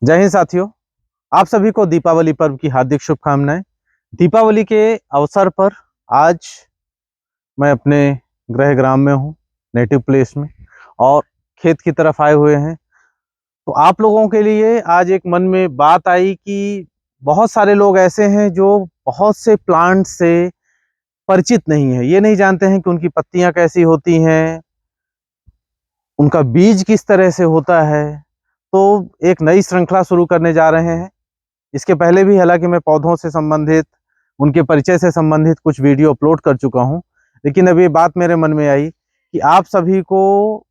जय हिंद साथियों, आप सभी को दीपावली पर्व की हार्दिक शुभकामनाएं। दीपावली के अवसर पर आज मैं अपने गृह ग्राम में हूँ, नेटिव प्लेस में, और खेत की तरफ आए हुए हैं। तो आप लोगों के लिए आज एक मन में बात आई कि बहुत सारे लोग ऐसे हैं जो बहुत से प्लांट से परिचित नहीं है, ये नहीं जानते हैं कि उनकी पत्तियां कैसी होती हैं, उनका बीज किस तरह से होता है। तो एक नई श्रृंखला शुरू करने जा रहे हैं। इसके पहले भी हालांकि मैं पौधों से संबंधित, उनके परिचय से संबंधित कुछ वीडियो अपलोड कर चुका हूं, लेकिन अब ये बात मेरे मन में आई कि आप सभी को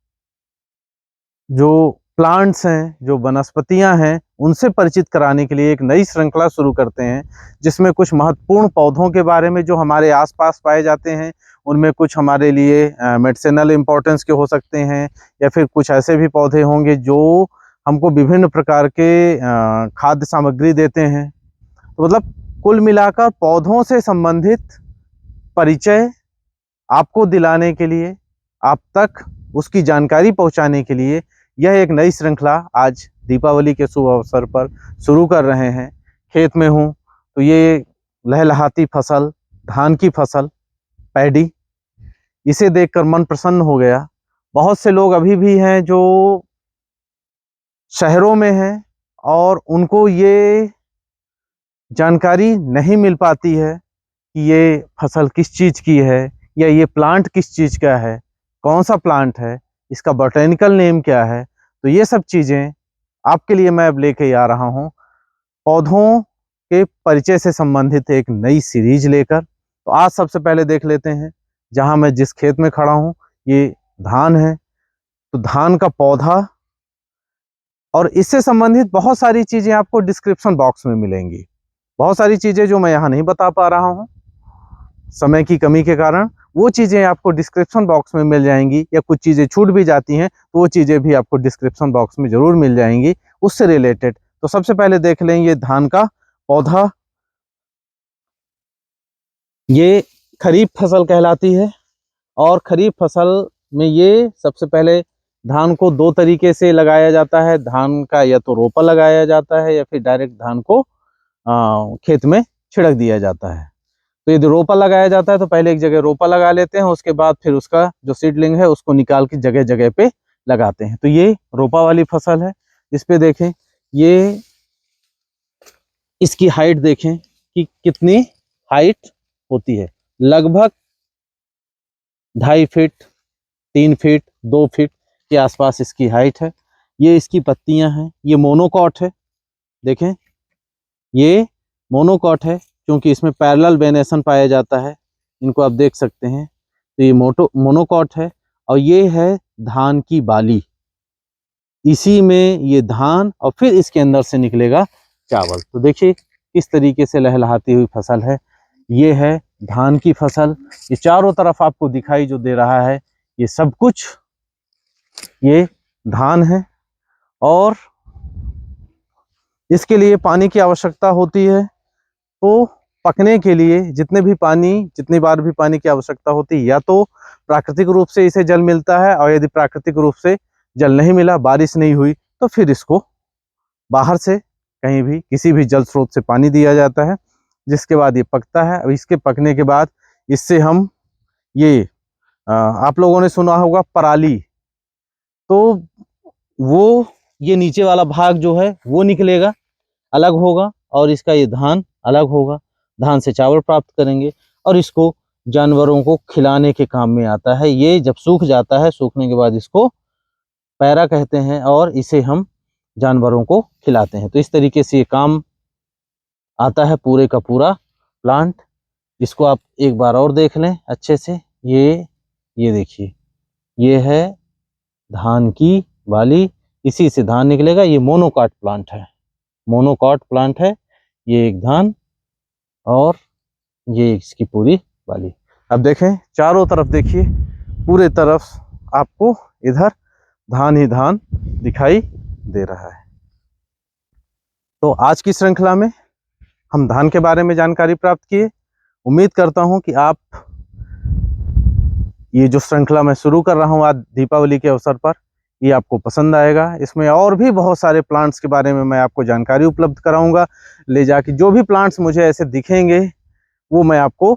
जो प्लांट्स हैं, जो वनस्पतियां हैं, उनसे परिचित कराने के लिए एक नई श्रृंखला शुरू करते हैं, जिसमें कुछ महत्वपूर्ण पौधों के बारे में जो हमारे आसपास पाए जाते हैं, उनमें कुछ हमारे लिए मेडिसिनल इम्पोर्टेंस के हो सकते हैं, या फिर कुछ ऐसे भी पौधे होंगे जो हमको विभिन्न प्रकार के खाद्य सामग्री देते हैं। तो मतलब कुल मिलाकर पौधों से संबंधित परिचय आपको दिलाने के लिए, आप तक उसकी जानकारी पहुंचाने के लिए यह एक नई श्रृंखला आज दीपावली के शुभ अवसर पर शुरू कर रहे हैं। खेत में हूं तो ये लहलहाती फसल, धान की फसल, पैडी, इसे देखकर मन प्रसन्न हो गया। बहुत से लोग अभी भी हैं जो शहरों में हैं और उनको ये जानकारी नहीं मिल पाती है कि ये फसल किस चीज़ की है, या ये प्लांट किस चीज़ का है, कौन सा प्लांट है, इसका बॉटेनिकल नेम क्या है। तो ये सब चीज़ें आपके लिए मैं अब लेके आ रहा हूँ, पौधों के परिचय से संबंधित एक नई सीरीज लेकर। तो आज सबसे पहले देख लेते हैं, जहाँ मैं जिस खेत में खड़ा हूँ ये धान है। तो धान का पौधा और इससे संबंधित बहुत सारी चीज़ें आपको डिस्क्रिप्शन बॉक्स में मिलेंगी। बहुत सारी चीज़ें जो मैं यहाँ नहीं बता पा रहा हूँ समय की कमी के कारण, वो चीज़ें आपको डिस्क्रिप्शन बॉक्स में मिल जाएंगी, या कुछ चीज़ें छूट भी जाती हैं तो वो चीज़ें भी आपको डिस्क्रिप्शन बॉक्स में ज़रूर मिल जाएंगी उससे रिलेटेड। तो सबसे पहले देख लें ये धान का पौधा। ये खरीफ फसल कहलाती है, और खरीफ फसल में ये सबसे पहले धान को दो तरीके से लगाया जाता है। धान का या तो रोपा लगाया जाता है, या फिर डायरेक्ट धान को खेत में छिड़क दिया जाता है। तो यदि रोपा लगाया जाता है तो पहले एक जगह रोपा लगा लेते हैं, उसके बाद फिर उसका जो सीडलिंग है उसको निकाल के जगह जगह पे लगाते हैं। तो ये रोपा वाली फसल है। इस पे देखें, ये इसकी हाइट देखें कि कितनी हाइट होती है। लगभग 2.5 फीट, 3 फीट, 2 फीट के आसपास इसकी हाइट है। ये इसकी पत्तियां हैं। ये मोनोकॉट है, देखें ये मोनोकॉट है, क्योंकि इसमें पैरेलल वेनेशन पाया जाता है। इनको आप देख सकते हैं। तो ये मोनोकॉट है, और ये है धान की बाली। इसी में ये धान और फिर इसके अंदर से निकलेगा चावल। तो देखिए किस तरीके से लहलहाती हुई फसल है। ये है धान की फसल। ये चारों तरफ आपको दिखाई जो दे रहा है, ये सब कुछ ये धान है, और इसके लिए पानी की आवश्यकता होती है। तो पकने के लिए जितनी बार भी पानी की आवश्यकता होती है, या तो प्राकृतिक रूप से इसे जल मिलता है, और यदि प्राकृतिक रूप से जल नहीं मिला, बारिश नहीं हुई, तो फिर इसको बाहर से कहीं भी किसी भी जल स्रोत से पानी दिया जाता है, जिसके बाद ये पकता है। और इसके पकने के बाद इससे हम ये आप लोगों ने सुना होगा पराली, तो वो ये नीचे वाला भाग जो है वो निकलेगा, अलग होगा, और इसका ये धान अलग होगा। धान से चावल प्राप्त करेंगे, और इसको जानवरों को खिलाने के काम में आता है। ये जब सूख जाता है, सूखने के बाद इसको पैरा कहते हैं, और इसे हम जानवरों को खिलाते हैं। तो इस तरीके से ये काम आता है पूरे का पूरा प्लांट। इसको आप एक बार और देख लें अच्छे से। ये देखिए, ये है धान की बाली, इसी से धान निकलेगा। ये मोनोकॉट प्लांट है, मोनोकॉट प्लांट है ये एक धान, और ये इसकी पूरी बाली। अब देखें चारों तरफ, देखिए पूरे तरफ आपको इधर धान ही धान दिखाई दे रहा है। तो आज की श्रृंखला में हम धान के बारे में जानकारी प्राप्त किए। उम्मीद करता हूं कि आप ये जो श्रृंखला मैं शुरू कर रहा हूं आज दीपावली के अवसर पर, ये आपको पसंद आएगा। इसमें और भी बहुत सारे प्लांट्स के बारे में मैं आपको जानकारी उपलब्ध कराऊंगा। ले जाके जो भी प्लांट्स मुझे ऐसे दिखेंगे वो मैं आपको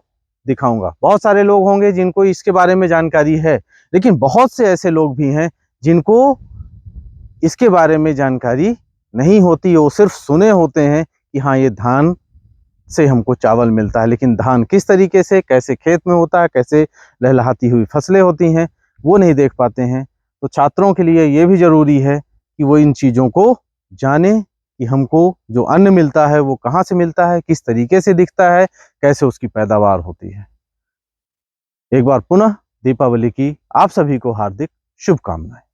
दिखाऊंगा। बहुत सारे लोग होंगे जिनको इसके बारे में जानकारी है, लेकिन बहुत से ऐसे लोग भी हैं जिनको इसके बारे में जानकारी नहीं होती। वो सिर्फ सुने होते हैं कि हाँ ये धान से हमको चावल मिलता है, लेकिन धान किस तरीके से, कैसे खेत में होता है, कैसे लहलहाती हुई फसलें होती हैं, वो नहीं देख पाते हैं। तो छात्रों के लिए ये भी ज़रूरी है कि वो इन चीज़ों को जाने कि हमको जो अन्न मिलता है वो कहाँ से मिलता है, किस तरीके से दिखता है, कैसे उसकी पैदावार होती है। एक बार पुनः दीपावली की आप सभी को हार्दिक शुभकामनाएं।